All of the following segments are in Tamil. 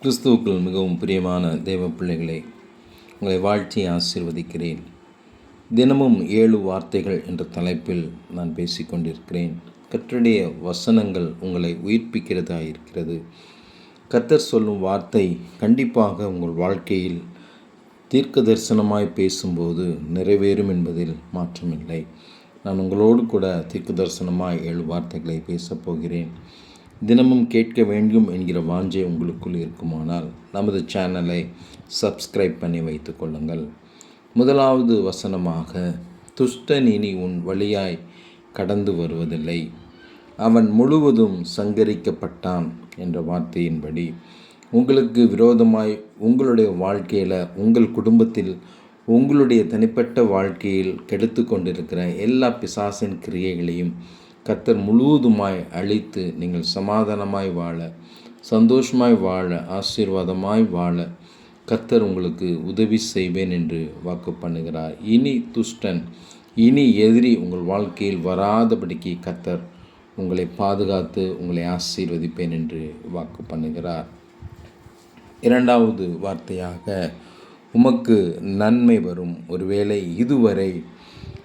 கிறிஸ்துவுக்குள் மிகவும் பிரியமான தேவ பிள்ளைகளை உங்களை வாழ்த்தி ஆசீர்வதிக்கிறேன். தினமும் 7 வார்த்தைகள் என்ற தலைப்பில் நான் பேசிக்கொண்டிருக்கிறேன். கர்த்தருடைய வசனங்கள் உங்களை உயிர்ப்பிக்கிறதா இருக்கிறது. கர்த்தர் சொல்லும் வார்த்தை கண்டிப்பாக உங்கள் வாழ்க்கையில் தீர்க்க தரிசனமாய் பேசும்போது நிறைவேறும் என்பதில் மாற்றமில்லை. நான் உங்களோடு கூட தீர்க்க தரிசனமாய் 7 வார்த்தைகளை பேசப்போகிறேன். தினமும் கேட்க வேண்டும் என்கிற வாஞ்சை உங்களுக்குள் இருக்குமானால் நமது சேனலை சப்ஸ்கிரைப் பண்ணி வைத்து கொள்ளுங்கள். முதலாவது வசனமாக, துஷ்டன் இனி உன் வழியாய் கடந்து வருவதில்லை, அவன் முழுவதும் சங்கரிக்கப்பட்டான் என்ற வார்த்தையின்படி உங்களுக்கு விரோதமாய் உங்களுடைய வாழ்க்கையில், உங்கள் குடும்பத்தில், உங்களுடைய தனிப்பட்ட வாழ்க்கையில் கெடுத்து கொண்டிருக்கிற எல்லா பிசாசின் கிரியைகளையும் கர்த்தர் முழுவதுமாய் அழித்து நீங்கள் சமாதானமாய் வாழ, சந்தோஷமாய் வாழ, ஆசீர்வாதமாய் வாழ கர்த்தர் உங்களுக்கு உதவி செய்வேன் என்று வாக்கு பண்ணுகிறார். இனி துஷ்டன், இனி எதிரி உங்கள் வாழ்க்கையில் வராதபடிக்கு கர்த்தர் உங்களை பாதுகாத்து உங்களை ஆசீர்வதிப்பேன் என்று வாக்கு பண்ணுகிறார். இரண்டாவது வார்த்தையாக, உமக்கு நன்மை வரும். ஒருவேளை இதுவரை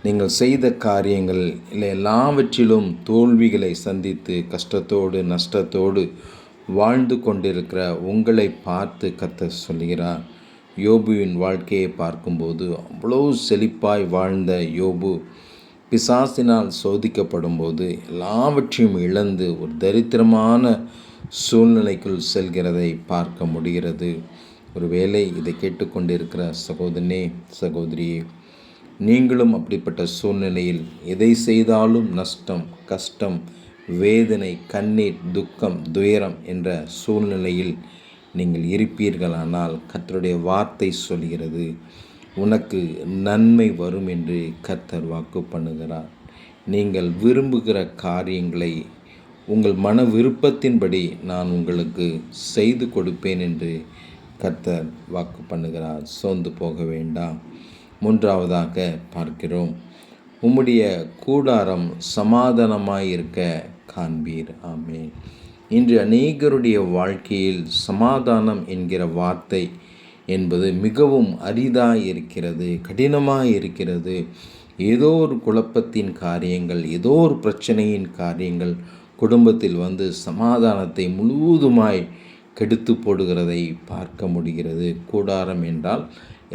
நீங்கள் செய்த காரியங்கள் இல்லை எல்லாவற்றிலும் தோல்விகளை சந்தித்து கஷ்டத்தோடு நஷ்டத்தோடு வாழ்ந்து கொண்டிருக்கிற உங்களை பார்த்து கர்த்தர் சொல்கிறார். யோபுவின் வாழ்க்கையை பார்க்கும்போது அவ்வளோ செழிப்பாய் வாழ்ந்த யோபு பிசாசினால் சோதிக்கப்படும் போது எல்லாவற்றையும் இழந்து ஒரு தரித்திரமான சூழ்நிலைக்குள் செல்கிறதை பார்க்க முடிகிறது. ஒருவேளை இதை கேட்டுக்கொண்டிருக்கிற சகோதரனே, சகோதரியே, நீங்களும் அப்படிப்பட்ட சூழ்நிலையில் எதை செய்தாலும் நஷ்டம், கஷ்டம், வேதனை, கண்ணீர், துக்கம், துயரம் என்ற சூழ்நிலையில் நீங்கள் இருப்பீர்களானால் கர்த்தருடைய வார்த்தை சொல்கிறது, உனக்கு நன்மை வரும் என்று கர்த்தர் வாக்கு பண்ணுகிறார். நீங்கள் விரும்புகிற காரியங்களை உங்கள் மன விருப்பத்தின்படி நான் உங்களுக்கு செய்து கொடுப்பேன் என்று கர்த்தர் வாக்கு பண்ணுகிறார். சோர்ந்து போக வேண்டாம். மூன்றாவதாக பார்க்கிறோம், உம்முடைய கூடாரம் சமாதானமாயிருக்க காண்பீர். ஆமென். இன்று அநேகருடைய வாழ்க்கையில் சமாதானம் என்கிற வார்த்தை என்பது மிகவும் அரிதாக இருக்கிறது, கடினமாக இருக்கிறது. ஏதோ ஒரு குழப்பத்தின் காரியங்கள், ஏதோ ஒரு பிரச்சனையின் காரியங்கள் குடும்பத்தில் வந்து சமாதானத்தை முழுவதுமாய் கெடுத்து போடுகிறதை பார்க்க முடிகிறது. கூடாரம் என்றால்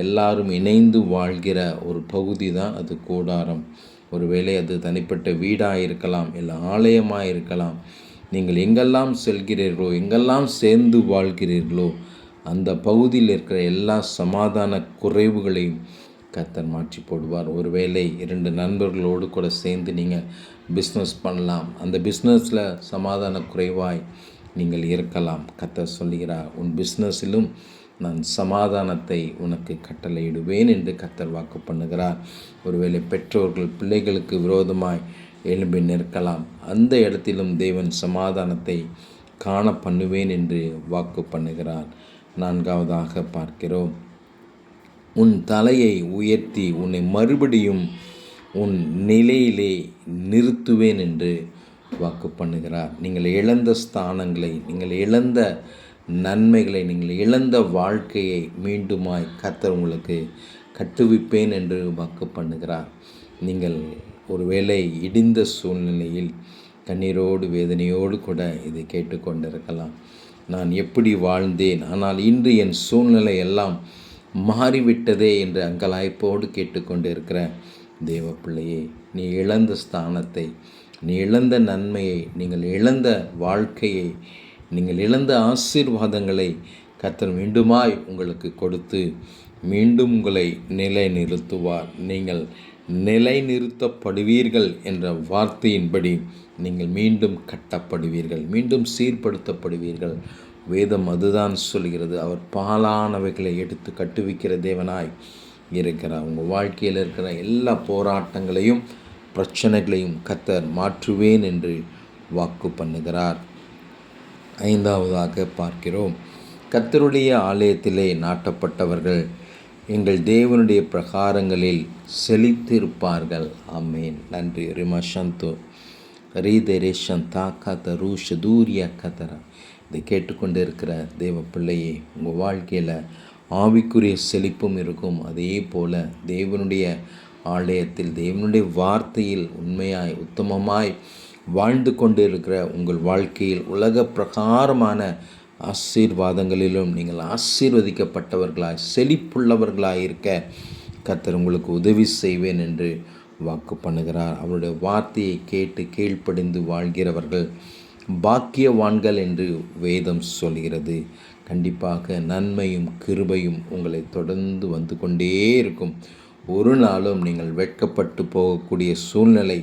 எல்லாரும் இணைந்து வாழ்கிற ஒரு பகுதி தான் அது கூடாரம். ஒருவேளை அது தனிப்பட்ட வீடாக இருக்கலாம், இல்லை ஆலயமாக இருக்கலாம். நீங்கள் எங்கெல்லாம் செல்கிறீர்களோ, எங்கெல்லாம் சேர்ந்து வாழ்கிறீர்களோ அந்த பகுதியில் இருக்கிற எல்லா சமாதான குறைவுகளையும் கர்த்தர் மாற்றி போடுவார். ஒருவேளை 2 நண்பர்களோடு கூட சேர்ந்து நீங்கள் பிஸ்னஸ் பண்ணலாம். அந்த பிஸ்னஸில் சமாதான குறைவாய் நீங்கள் இருக்கலாம். கர்த்தர் சொல்கிறார், உன் பிஸ்னஸிலும் நான் சமாதானத்தை உனக்கு கட்டளையிடுவேன் என்று கர்த்தர் வாக்கு பண்ணுகிறார். ஒருவேளை பெற்றோர்கள் பிள்ளைகளுக்கு விரோதமாய் எழும்பி நிற்கலாம். அந்த இடத்திலும் தேவன் சமாதானத்தை காண பண்ணுவேன் என்று வாக்கு பண்ணுகிறார். நான்காவதாக பார்க்கிறோம், உன் தலையை உயர்த்தி உன்னை மறுபடியும் உன் நிலையிலே நிறுத்துவேன் என்று வாக்கு பண்ணுகிறார். நீங்கள் இழந்த ஸ்தானங்களை, நீங்கள் இழந்த நன்மைகளை, நீங்கள் இழந்த வாழ்க்கையை மீண்டுமாய் கர்த்தர் உங்களுக்கு கட்டுவிப்பேன் என்று வாக்கு பண்ணுகிறார். நீங்கள் ஒருவேளை இடிந்த சூழ்நிலையில் கண்ணீரோடு வேதனையோடு கூட இதை கேட்டுக்கொண்டிருக்கலாம். நான் எப்படி வாழ்ந்தேன், ஆனால் இன்று என் சூழ்நிலை எல்லாம் மாறிவிட்டதே என்று அங்கலாய்ப்போடு கேட்டுக்கொண்டு இருக்கிற தேவ பிள்ளையே, நீ இழந்த ஸ்தானத்தை, நீ இழந்த நன்மையை, நீங்கள் இழந்த வாழ்க்கையை, நீங்கள் இழந்த ஆசீர்வாதங்களை கர்த்தர் மீண்டுமாய் உங்களுக்கு கொடுத்து மீண்டும் உங்களை நிலைநிறுத்துவார். நீங்கள் நிலைநிறுத்தப்படுவீர்கள் என்ற வார்த்தையின்படி நீங்கள் மீண்டும் கட்டப்படுவீர்கள், மீண்டும் சீர்படுத்தப்படுவீர்கள். வேதம் அதுதான் சொல்கிறது. அவர் பாலானவைகளை எடுத்து கட்டுவிக்கிற தேவனாய் இருக்கிறார். உங்கள் வாழ்க்கையில் இருக்கிற எல்லா போராட்டங்களையும் பிரச்சனைகளையும் கர்த்தர் மாற்றுவேன் என்று வாக்கு பண்ணுகிறார். ஐந்தாவதாக பார்க்கிறோம், கர்த்தருடைய ஆலயத்திலே நாட்டப்பட்டவர்கள் எங்கள் தேவனுடைய பிரகாரங்களில் செழித்திருப்பார்கள். ஆமேன். நன்றி. ரிமா சந்தோ ரீதரே சந்தா கத ரூஷ தூரிய கதரா. இதை கேட்டுக்கொண்டு இருக்கிற தேவ பிள்ளையே, உங்கள் வாழ்க்கையில் ஆவிக்குரிய செழிப்பும் இருக்கும். அதே போல் தேவனுடைய ஆலயத்தில் தேவனுடைய வார்த்தையில் உண்மையாய் உத்தமமாய் வாழ்ந்து கொண்டு இருக்கிற உங்கள் வாழ்க்கையில் உலக பிரகாரமான ஆசீர்வாதங்களிலும் நீங்கள் ஆசீர்வதிக்கப்பட்டவர்களாய் செழிப்புள்ளவர்களாய் இருக்க கர்த்தர் உங்களுக்கு உதவி செய்வேன் என்று வாக்கு பண்ணுகிறார். அவருடைய வார்த்தையை கேட்டு கீழ்ப்படிந்து வாழ்கிறவர்கள் பாக்கியவான்கள் என்று வேதம் சொல்கிறது. கண்டிப்பாக நன்மையும் கிருபையும் உங்களை தொடர்ந்து வந்து கொண்டே இருக்கும். ஒரு நாளும் நீங்கள் வெட்கப்பட்டு போகக்கூடிய சூழ்நிலை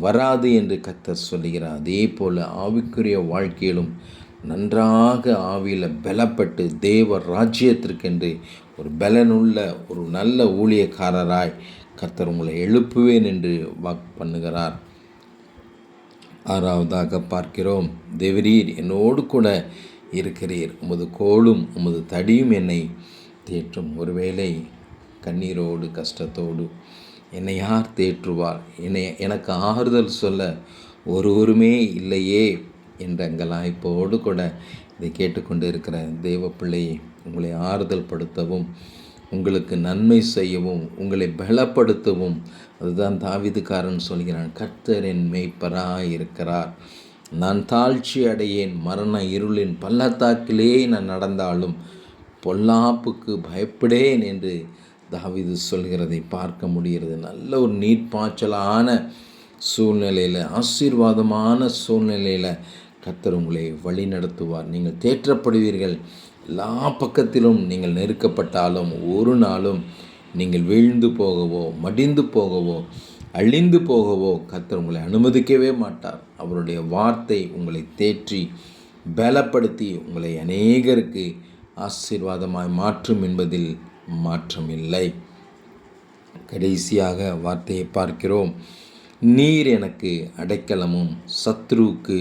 வராது என்று கர்த்தர் சொல்கிறார். அதே போல் ஆவிக்குரிய வாழ்க்கையிலும் நன்றாக ஆவியில் பலப்பட்டு தேவ ராஜ்யத்திற்கென்று ஒரு பலனுள்ள ஒரு நல்ல ஊழியக்காரராய் கர்த்தர் உங்களை எழுப்புவேன் என்று வாக்கு பண்ணுகிறார். ஆறாவதாக பார்க்கிறோம், தேவரீர் என்னோடு கூட இருக்கிறீர், உமது கோலும் உமது தடியும் என்னை தேற்றும். ஒருவேளை கண்ணீரோடு கஷ்டத்தோடு என்னை யார் தேற்றுவார், எனக்கு ஆறுதல் சொல்ல ஒருவருமே இல்லையே என்ற அங்கலாய்ப்போடு கூட இதை கேட்டுக்கொண்டு இருக்கிற தேவ பிள்ளையை உங்களை ஆறுதல் படுத்தவும் உங்களுக்கு நன்மை செய்யவும் உங்களை பலப்படுத்தவும், அதுதான் தாவீதுக்காரன் சொல்கிறான், கர்த்தர் என் மேய்ப்பராய் இருக்கிறார், நான் தாழ்ச்சி அடையேன், மரண இருளின் பள்ளத்தாக்கிலே நான் நடந்தாலும் பொல்லாப்புக்கு பயப்படேன் என்று தாவீது சொல்கிறதை பார்க்க முடிகிறது. நல்ல ஒரு நீர்ப்பாய்ச்சலான சூழ்நிலையில் ஆசீர்வாதமான சூழ்நிலையில் கர்த்தர் உங்களை வழி நடத்துவார். நீங்கள் தேற்றப்படுவீர்கள். எல்லா பக்கத்திலும் நீங்கள் நெருக்கப்பட்டாலும் ஒரு நாளும் நீங்கள் வீழ்ந்து போகவோ மடிந்து போகவோ அழிந்து போகவோ கர்த்தர் உங்களை அனுமதிக்கவே மாட்டார். அவருடைய வார்த்தை உங்களை தேற்றி பலப்படுத்தி உங்களை அநேகருக்கு ஆசீர்வாதமாய் மாற்றும் என்பதில் மாற்றமில்லை. கடைசியாக வார்த்தையை பார்க்கிறோம், நீர் எனக்கு அடைக்கலமும் சத்ருவுக்கு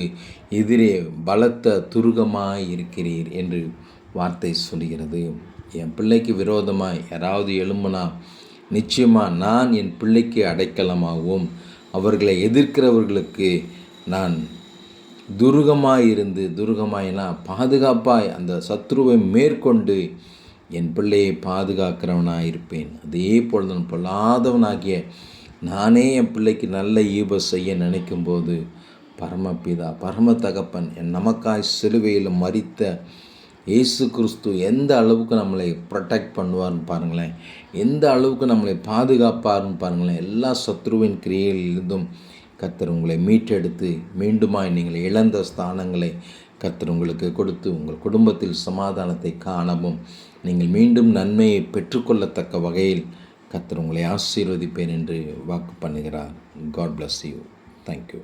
எதிரே பலத்த துருகமாய் இருக்கிறீர் என்று வார்த்தை சொல்கிறது. என் பிள்ளைக்கு விரோதமாய் யாராவது எழும்புனா நிச்சயமாக நான் என் பிள்ளைக்கு அடைக்கலமாகவும் அவர்களை எதிர்க்கிறவர்களுக்கு நான் துருகமாயினா பாதுகாப்பாய் அந்த சத்ருவை மேற்கொண்டு என் பிள்ளையை பாதுகாக்கிறவனாக இருப்பேன். அதே போல் நான் பொல்லாதவனாகிய நானே என் பிள்ளைக்கு நல்ல ஈப செய்ய நினைக்கும்போது பரமபிதா பரம தகப்பன் என் நமக்காய் சிலுவையில் மரித்த இயேசு கிறிஸ்து எந்த அளவுக்கு நம்மளை ப்ரொடெக்ட் பண்ணுவார்னு பாருங்களேன், எந்த அளவுக்கு நம்மளை பாதுகாப்பார்னு பாருங்களேன். எல்லா சத்ருவின் கிரியையிலிருந்தும் கர்த்தர் உங்களை மீட்டெடுத்து மீண்டுமாய் நீங்கள் இழந்த ஸ்தானங்களை கர்த்தர் உங்களுக்கு கொடுத்து உங்கள் குடும்பத்தில் சமாதானத்தை காணவும் நீங்கள் மீண்டும் நன்மையை பெற்றுக்கொள்ளத்தக்க வகையில் கர்த்தர் உங்களை ஆசீர்வதிப்பேன் என்று வாக்கு பண்ணுகிறார். God bless you. Thank you.